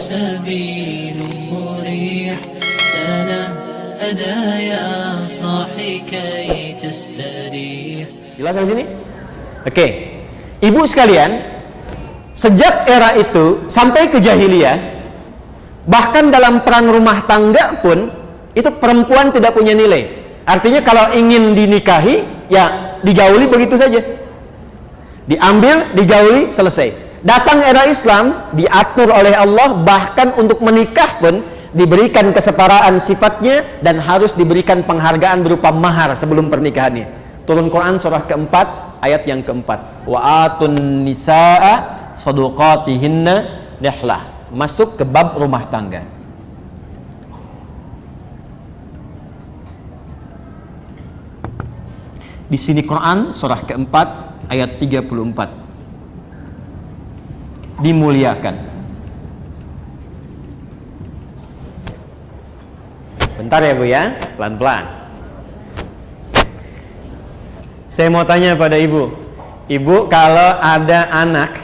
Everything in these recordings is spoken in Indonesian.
سبيل مريح تنهدى يا صاحي كي تستريح. Jelas sampai sini? Oke. Ibu sekalian, sejak era itu sampai ke jahiliyah, bahkan dalam perang rumah tangga pun itu perempuan tidak punya nilai. Artinya kalau ingin dinikahi, ya digauli begitu saja. Diambil, digauli, selesai. Datang era Islam, diatur oleh Allah, bahkan untuk menikah pun diberikan kesetaraan sifatnya dan harus diberikan penghargaan berupa mahar sebelum pernikahannya. Turun Quran surah keempat, ayat yang keempat. Wa atun nisaa sadaqatihinna nihlah. Masuk ke bab rumah tangga. Di sini Quran surah keempat ayat 34 dimuliakan. Bentar ya Bu ya, pelan-pelan. Saya mau tanya pada Ibu, Ibu kalau ada anak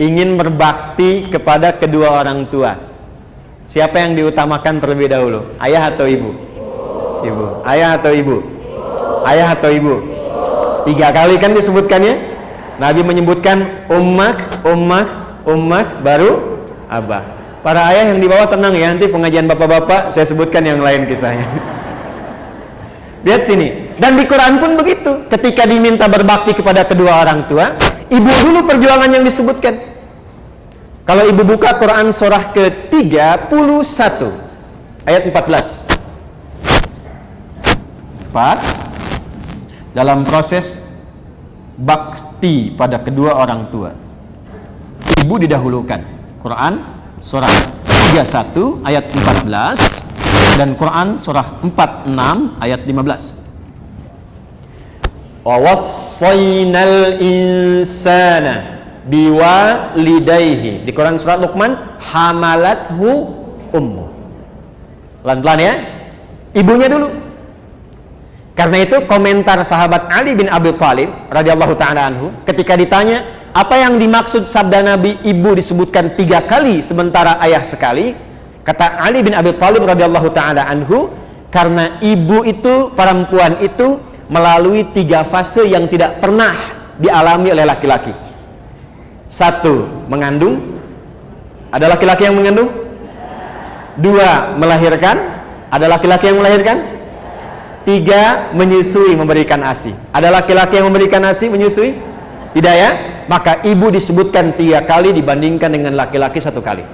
ingin berbakti kepada kedua orang tua, siapa yang diutamakan terlebih dahulu? Ayah atau Ibu? Ibu. Ayah atau Ibu? Ayah atau Ibu? 3 kali kan disebutkannya. Nabi menyebutkan ummak, baru abah. Para ayah yang di bawah tenang ya, nanti pengajian bapak-bapak saya sebutkan yang lain kisahnya. Lihat sini. Dan di Quran pun begitu. Ketika diminta berbakti kepada kedua orang tua, ibu dulu perjuangan yang disebutkan. Kalau ibu buka Quran surah ke-31 ayat 14. 4. Dalam proses bakti pada kedua orang tua, ibu didahulukan. Quran surah 31 ayat 14 dan Quran surah 46 ayat 15. Wa wassaynal insana biwalidayhi. Di Quran surah Luqman, hamalathu ummu. Pelan-pelan ya. Ibunya dulu. Karena itu komentar sahabat Ali bin Abi Thalib radhiyallahu taala anhu ketika ditanya apa yang dimaksud sabda Nabi ibu disebutkan 3 kali sementara ayah sekali, kata Ali bin Abi Thalib radhiyallahu taala anhu, karena ibu itu, perempuan itu melalui 3 fase yang tidak pernah dialami oleh laki-laki. 1, mengandung. Ada laki-laki yang mengandung? 2, melahirkan. Ada laki-laki yang melahirkan? 3, menyusui, memberikan ASI. Ada laki-laki yang memberikan ASI, menyusui? Tidak ya? Maka ibu disebutkan 3 kali dibandingkan dengan laki-laki 1 kali.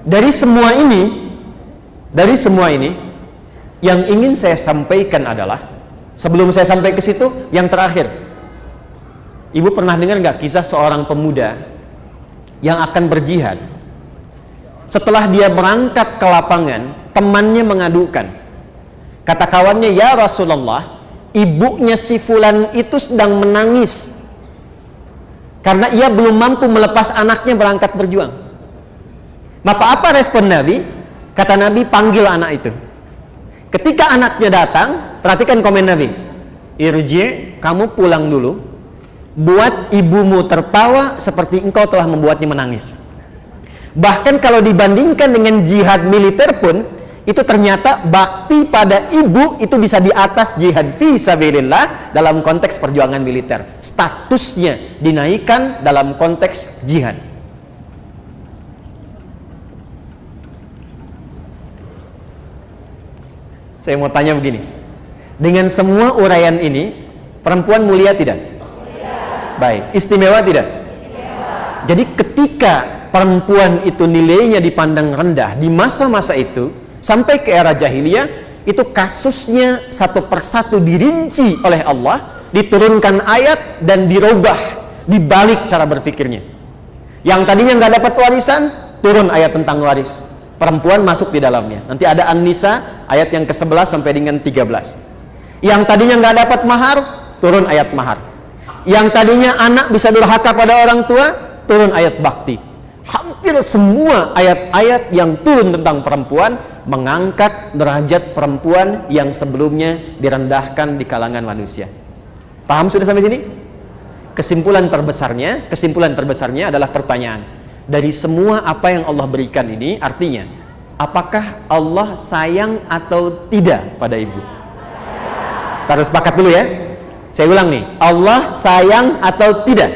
Dari semua ini, yang ingin saya sampaikan adalah, sebelum saya sampai ke situ, yang terakhir. Ibu pernah dengar nggak kisah seorang pemuda yang akan berjihad? Setelah dia berangkat ke lapangan, temannya mengadukan. Kata kawannya, ya Rasulullah, ibunya si fulan itu sedang menangis karena ia belum mampu melepas anaknya berangkat berjuang. Maka apa respon Nabi? Kata Nabi, panggil anak itu. Ketika anaknya datang, perhatikan komen Nabi. Irji, kamu pulang dulu, buat ibumu tertawa seperti engkau telah membuatnya menangis. Bahkan kalau dibandingkan dengan jihad militer pun, itu ternyata bakti pada ibu itu bisa di atas jihad fi sabilillah dalam konteks perjuangan militer. Statusnya dinaikkan dalam konteks jihad. Saya mau tanya begini. Dengan semua uraian ini, perempuan mulia tidak? Mulia. Baik, istimewa tidak? Istimewa. Jadi ketika perempuan itu nilainya dipandang rendah di masa-masa itu, sampai ke era jahiliyah, itu kasusnya satu persatu dirinci oleh Allah, diturunkan ayat dan dirubah, dibalik cara berpikirnya. Yang tadinya nggak dapat warisan, turun ayat tentang waris. Perempuan masuk di dalamnya. Nanti ada An-Nisa ayat yang ke-11 sampai dengan 13. Yang tadinya nggak dapat mahar, turun ayat mahar. Yang tadinya anak bisa durhaka pada orang tua, turun ayat bakti. Hampir semua ayat-ayat yang turun tentang perempuan mengangkat derajat perempuan yang sebelumnya direndahkan di kalangan manusia. Paham sudah sampai sini? Kesimpulan terbesarnya adalah pertanyaan. dari semua apa yang Allah berikan ini, artinya apakah Allah sayang atau tidak pada ibu? Kita harus sepakat dulu ya. Saya ulang nih, Allah sayang atau tidak?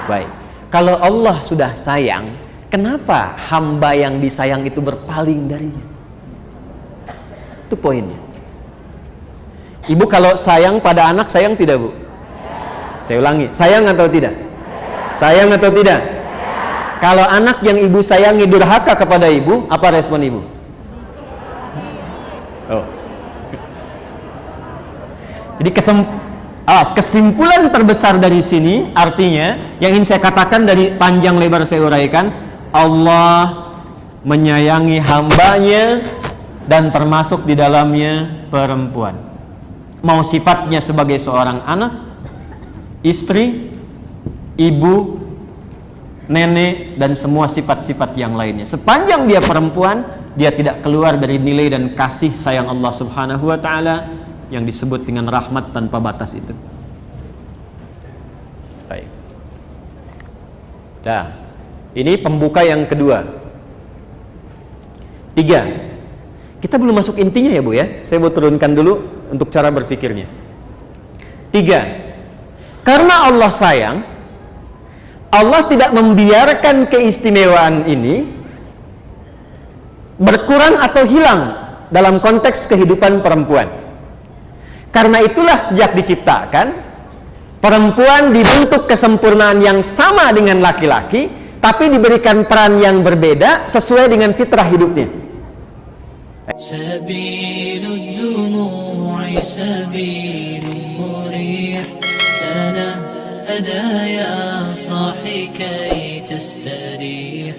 Baik. Kalau Allah sudah sayang, kenapa hamba yang disayang itu berpaling darinya? Itu poinnya. Ibu kalau sayang pada anak, sayang tidak, Bu? Saya ulangi, sayang atau tidak? Sayang atau tidak? Kalau anak yang ibu sayangi durhaka kepada ibu, apa respon ibu? Oh. Jadi kesimpulan terbesar dari sini, artinya yang ingin saya katakan dari panjang lebar saya uraikan, Allah menyayangi hambanya dan termasuk di dalamnya perempuan. Mau sifatnya sebagai seorang anak, istri, ibu, nenek, dan semua sifat-sifat yang lainnya. Sepanjang dia perempuan, dia tidak keluar dari nilai dan kasih sayang Allah Subhanahu wa ta'ala yang disebut dengan rahmat tanpa batas itu. Baik. Nah, ini pembuka yang kedua. 3. Kita belum masuk intinya ya, Bu ya. Saya mau turunkan dulu untuk cara berpikirnya. 3. Karena Allah sayang, Allah tidak membiarkan keistimewaan ini berkurang atau hilang dalam konteks kehidupan perempuan. Karena itulah sejak diciptakan, perempuan dibentuk kesempurnaan yang sama dengan laki-laki, tapi diberikan peran yang berbeda sesuai dengan fitrah hidupnya. Sabilud dumu'i sabilun murih, tanahada ya صاحي كي تستريح